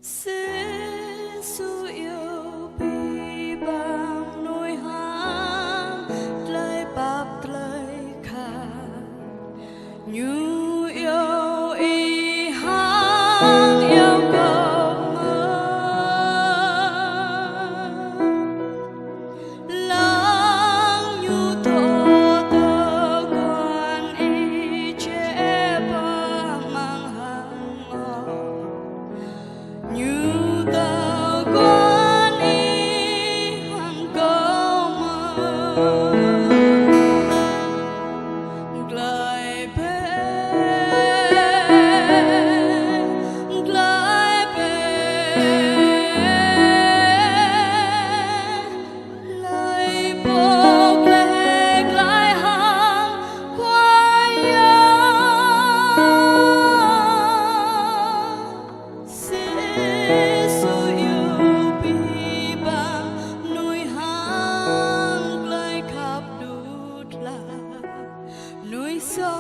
Sự yêu bi bang nuôi hang lấy bắp lấy khả như yêu y hang yêu cầu mơ lang như thổ tơ quan y chế ba mang hàng ngõ như tờ quan y hàng câu mơ glai lại bốc lên glai hàng qua sự yêu bi bang nuôi hang glai khắp đút là nuôi gió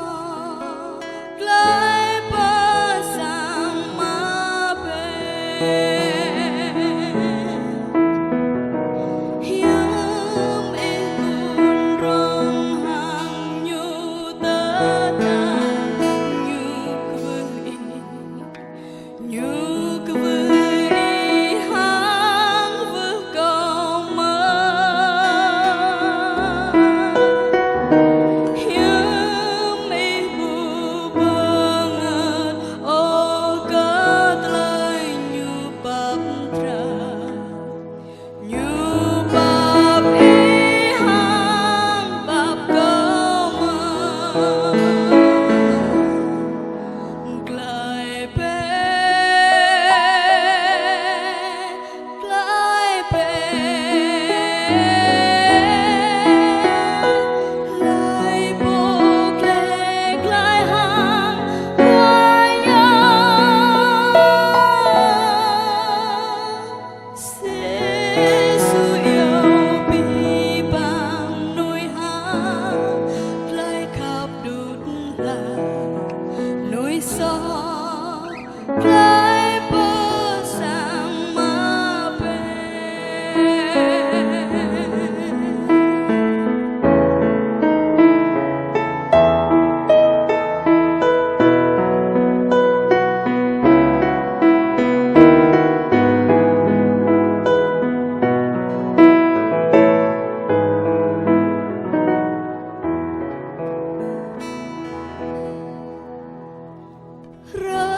glai bờ sang má bể hiếm ê buồn rong hàng như tơ ta như cứ vui hang vừa cầu mơ hiếm ê bu bơ ngợt ô cất lời như bắp y hang bắp cầu mơ glai lại bốc lên glai hàng qua sự yêu bi bang nuôi hang glai khắp đút là nuôi gió glai bờ sang má bể ra